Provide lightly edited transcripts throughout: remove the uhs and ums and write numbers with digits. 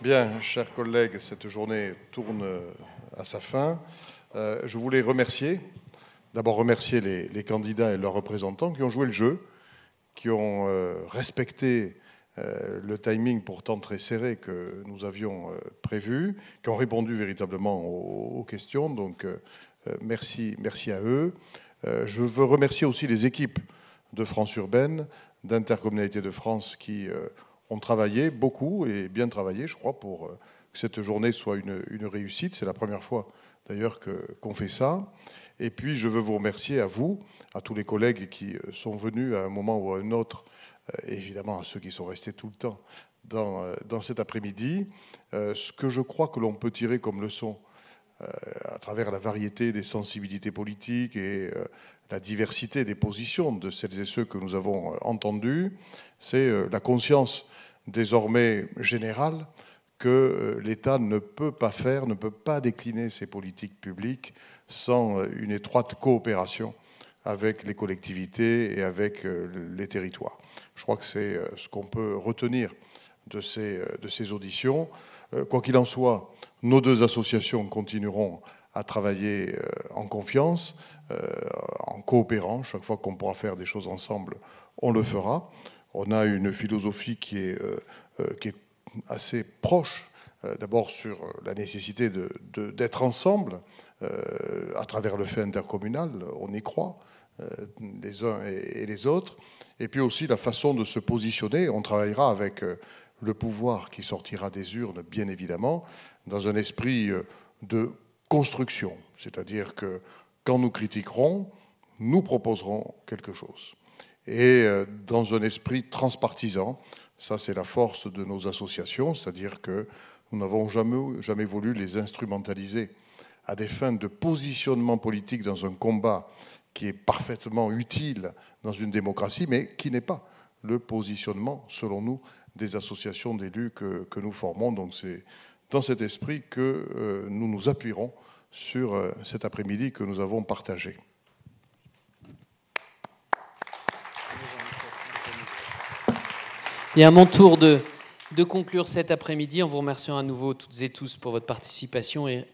Bien, chers collègues, cette journée tourne à sa fin. Je voulais d'abord remercier les candidats et leurs représentants qui ont joué le jeu, qui ont respecté le timing pourtant très serré que nous avions prévu, qui ont répondu véritablement aux questions. Donc, merci à eux. Je veux remercier aussi les équipes de France Urbaine, d'Intercommunalité de France qui ont travaillé beaucoup et bien travaillé, je crois, pour que cette journée soit une réussite. C'est la première fois, d'ailleurs, qu'on fait ça. Et puis, je veux vous remercier à vous, à tous les collègues qui sont venus à un moment ou à un autre, évidemment à ceux qui sont restés tout le temps dans cet après-midi. Ce que je crois que l'on peut tirer comme leçon à travers la variété des sensibilités politiques et la diversité des positions de celles et ceux que nous avons entendus, c'est la conscience désormais générale que l'État ne peut pas décliner ses politiques publiques sans une étroite coopération avec les collectivités et avec les territoires. Je crois que c'est ce qu'on peut retenir de ces auditions. Quoi qu'il en soit, nos deux associations continueront à travailler en confiance, en coopérant. Chaque fois qu'on pourra faire des choses ensemble, on le fera. On a une philosophie qui est assez proche, d'abord sur la nécessité d'être ensemble à travers le fait intercommunal, on y croit, les uns et les autres, et puis aussi la façon de se positionner. On travaillera avec le pouvoir qui sortira des urnes, bien évidemment, dans un esprit de construction, c'est-à-dire que quand nous critiquerons, nous proposerons quelque chose. Et dans un esprit transpartisan, ça c'est la force de nos associations, c'est-à-dire que nous n'avons jamais voulu les instrumentaliser à des fins de positionnement politique dans un combat qui est parfaitement utile dans une démocratie, mais qui n'est pas le positionnement, selon nous, des associations d'élus que nous formons. Donc c'est dans cet esprit que nous nous appuierons sur cet après-midi que nous avons partagé. Et à mon tour de conclure cet après-midi en vous remerciant à nouveau toutes et tous pour votre participation et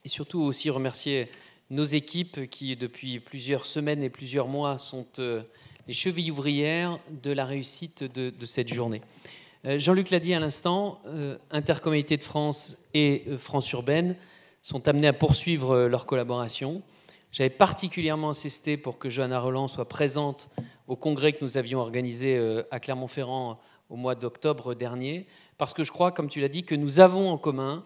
surtout aussi remercier nos équipes qui, depuis plusieurs semaines et plusieurs mois, sont les chevilles ouvrières de la réussite de cette journée. Jean-Luc l'a dit à l'instant, Intercommunalité de France et France Urbaine sont amenés à poursuivre leur collaboration. J'avais particulièrement insisté pour que Johanna Roland soit présente au congrès que nous avions organisé à Clermont-Ferrand au mois d'octobre dernier, parce que je crois, comme tu l'as dit, que nous avons en commun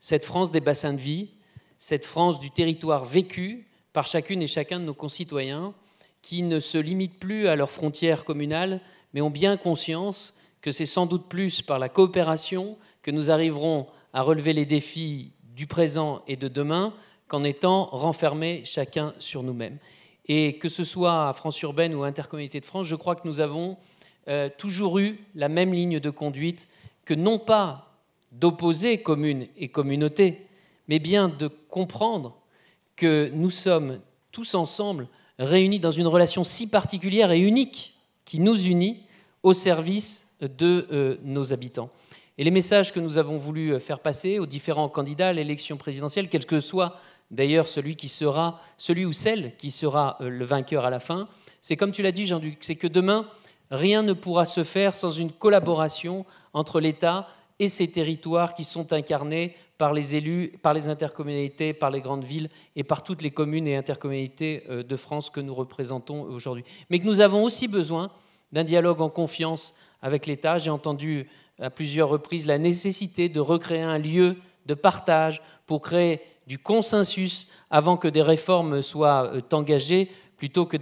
cette France des bassins de vie, cette France du territoire vécu par chacune et chacun de nos concitoyens qui ne se limitent plus à leurs frontières communales, mais ont bien conscience que c'est sans doute plus par la coopération que nous arriverons à relever les défis du présent et de demain qu'en étant renfermés chacun sur nous-mêmes. Et que ce soit à France Urbaine ou à Intercommunalité de France, je crois que nous avons toujours eu la même ligne de conduite que non pas d'opposer communes et communautés, mais bien de comprendre que nous sommes tous ensemble réunis dans une relation si particulière et unique qui nous unit au service de nos habitants. Et les messages que nous avons voulu faire passer aux différents candidats à l'élection présidentielle, quel que soit d'ailleurs celui ou celle qui sera le vainqueur à la fin, c'est comme tu l'as dit, Jean-Luc, c'est que demain, rien ne pourra se faire sans une collaboration entre l'État et ces territoires qui sont incarnés par les élus, par les intercommunalités, par les grandes villes et par toutes les communes et intercommunalités de France que nous représentons aujourd'hui. Mais que nous avons aussi besoin d'un dialogue en confiance avec l'État. J'ai entendu à plusieurs reprises la nécessité de recréer un lieu de partage pour créer du consensus avant que des réformes soient engagées, plutôt que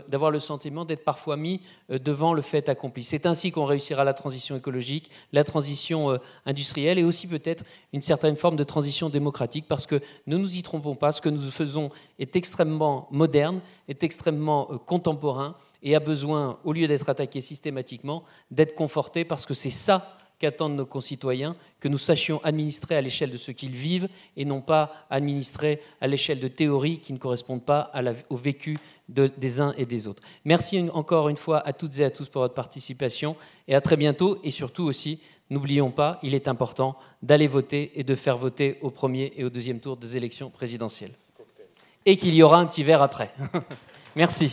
d'avoir le sentiment d'être parfois mis devant le fait accompli. C'est ainsi qu'on réussira la transition écologique, la transition industrielle et aussi peut-être une certaine forme de transition démocratique, parce que ne nous y trompons pas, ce que nous faisons est extrêmement moderne, est extrêmement contemporain et a besoin, au lieu d'être attaqué systématiquement, d'être conforté, parce que c'est ça qu'attendent nos concitoyens, que nous sachions administrer à l'échelle de ce qu'ils vivent et non pas administrer à l'échelle de théories qui ne correspondent pas au vécu des uns et des autres. Merci encore une fois à toutes et à tous pour votre participation et à très bientôt, et surtout aussi n'oublions pas, il est important d'aller voter et de faire voter au premier et au deuxième tour des élections présidentielles. Et qu'il y aura un petit verre après. Merci.